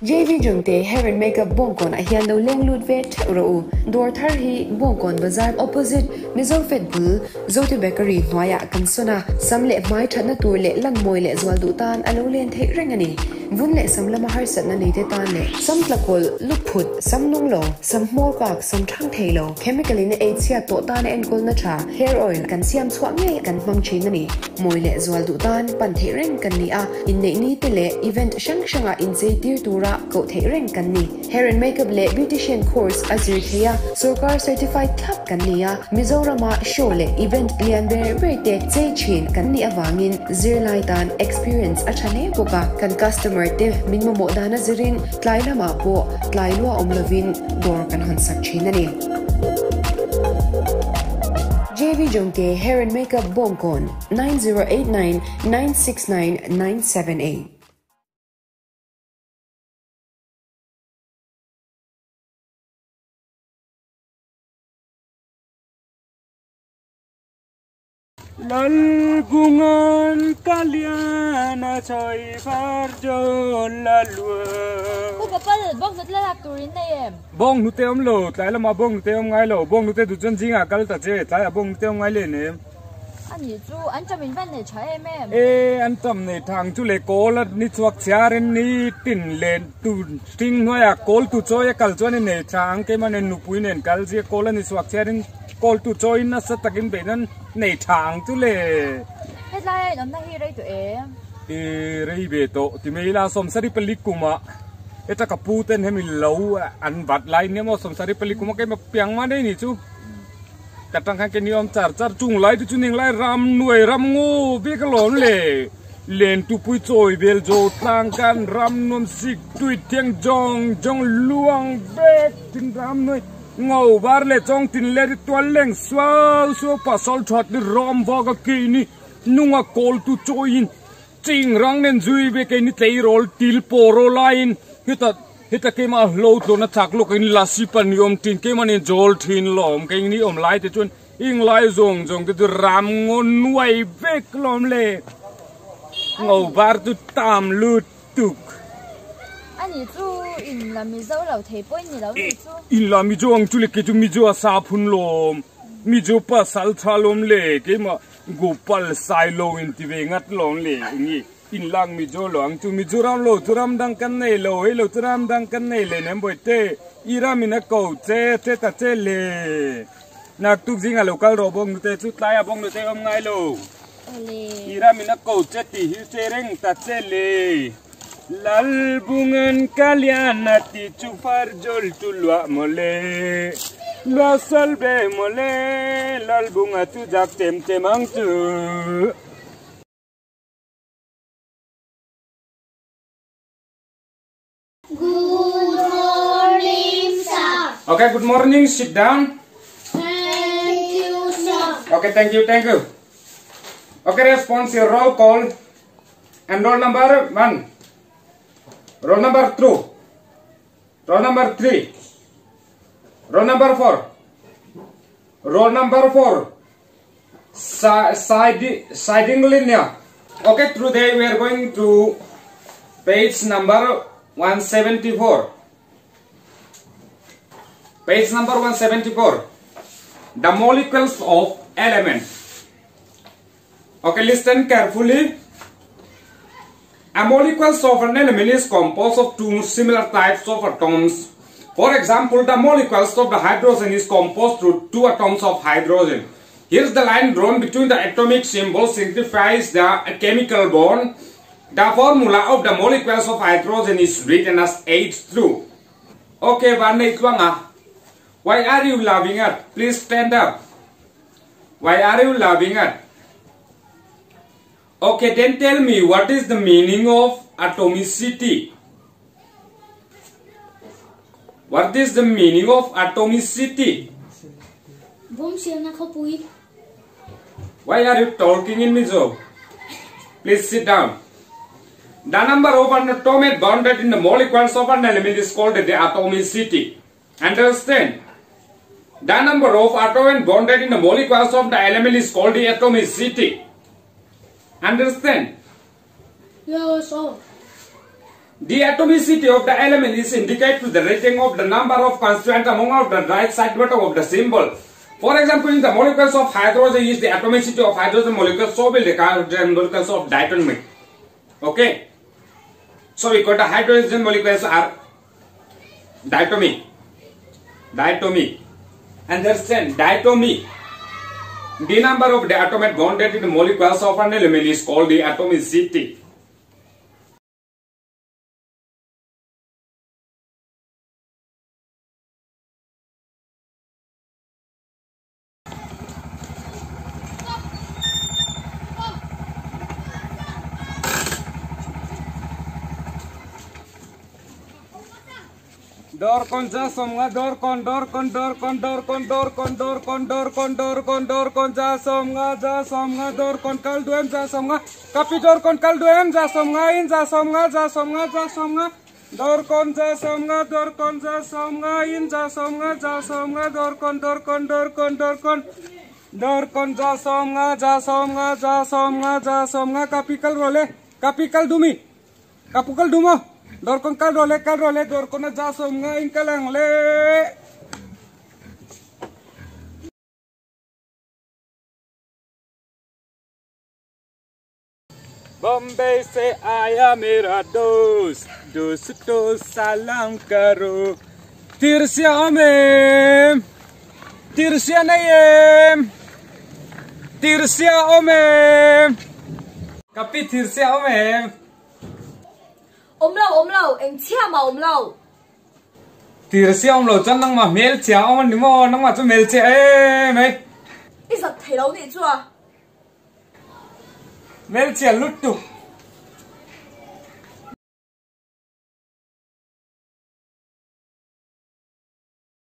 JV jungte hair and makeup bongkon a hian lo leng lut ve thro dor thar hi bongkon bazar opposite mizo fet bul zote bakery hnuaya kansona samle mai thana tur le lang moi le zwal du tan alo len thei rengani vun le samlama har sat na neite tan le samtlakol lupphut samnung lo samhmor kak samthang theilo chemically ne asia to tan en kol na tha hair oil kan siam chhuak nge kan mang chin ani moi le zwal du tan pan thei reng kan ni a in nei ni te le event shang shanga in sei tir tura ko thei reng kan ni hair and makeup le beautician course azir thia sarkar certified club kan ni a mizorama show le event lian ber birthday chei chin kan ni awangin zirlai tan experience a thane boka kan customer te minmo mo dana zirin tlai lama po tlai lua omlovin dor kan hansak chin ani JV Jongke Hair and Makeup Bongkon 9089 969 978. Lalbungan kalian coy farjo lalua. Cô papa bong rất là lạc turin này em. Bong nute om lo, tại là mà bong nute om ngay lo, bong nute du chân chính à, cái ta chơi, tại là bong nute om ngay lên em. Anh nhỉ chú, anh cho mình văn để cho em. Ê, anh tầm này thằng chú lấy cô là ní chuộc xe lên ní tin lên tu tin nói à, cô tu chơi cái cho nên này thằng cái mà nên nụ bùi nên cái gì cô là ní chuộc xe lên cô tu chơi nó sẽ takin bên nên này thằng chú lấy. Hết lại nó hi đây tụi em. Ê, đây về to, thì mấy là xóm sari pelikuma. Eta kaputen hemi lau an vat lai ne mo som sari pelikuma ke ma piang ma dei ni chu katang khan ke niom char chung lai tu chuning lai ram nuai ram ngo ve ka lon le len tu pui choi bel jo tlang kan ram nom sik tui tiang jong luang ve tin ram noi ngau bar le chong tin le to leng so pa sol thot ni rom va ka ki ni nunga kol tu choin ching rang nen zui ve ke ni tei rol til poro line hita kema load lo na thak lo kin lasi pan yom tin kema ni jol thin lom ke ni om lai te chun ing lai zong te ram ngon nuai vek lom le ngau bar tu tam lut tuk anh nhỉ chú in là mi dâu lẩu thế bôi nhỉ lẩu chú in la mi jo ang chu le ke chu mi jo sa phun lom mi jo pa sal thalom le kema gopal sai lo in ti ve ngat lom le ni in lang mi jo lo ang tu mi juram dang kan nei lo he lo juram dang kan nei le nem boi te ira mi na ko che ta che le nak tu jing a local ro bong te chu tlai a bong te om ngai lo ira mi na ko che ti hi che reng ta che le lal bungan kalian ti chu far jol tu lwa mole lwa salbe mole lal bunga tu jak tem ang tu. Good morning, sir. Okay, good morning. Sit down. Thank you, sir. Okay, thank you. Okay, response your roll call. And roll number 1. Roll number 2. Roll number 3. Roll number 4. Roll number 4. Siding linear. Okay, today we are going to page number 174. Page number 174. The molecules of element. Okay, listen carefully. A molecule of an element is composed of two similar types of atoms. For example, the molecules of the hydrogen is composed of two atoms of hydrogen. Here's the line drawn between the atomic symbol signifies the chemical bond. The formula of the molecules of hydrogen is written as H2. Okay, why are you laughing at? Please stand up. Why are you laughing at? Okay, then tell me what is the meaning of atomicity? What is the meaning of atomicity? Why are you talking in Mizo? Please sit down. The number of an atom bonded in the molecules of an element is called the atomicity. Understand? The number of atoms bonded in the molecules of the element is called the atomicity. Understand? Yes, sir. The atomicity of the element is indicated to the rating of the number of constituents among the right side bottom of the symbol. For example, in the molecules of hydrogen is the atomicity of hydrogen molecules, so will the molecules of diatomic. Okay. So we got the hydrogen molecules are diatomic. And there's diatomy. The number of the atomic bonded in the molecules of an element is called the atomicity. Dor kon ja somnga dor kon ja somnga dor kon kal duem ja somnga kapi dor kon kal duem ja somnga in ja somnga dor kon ja somnga in ja somnga dor kon ja somnga kapi kal dumi kapukal dumo dor kon kal role dor kon ja somnga in kalang le Bombay se आया मेरा दोस्त तो सलाम करो तिरसिया में कपी तिरसिया में Omlau, anh chia mà omlau. Tirsya omlau chân năng mà mel chia ông đi mà năng mà cho mel chia mày. Ít thật thấy đâu nè chưa? Mel chia lút tu.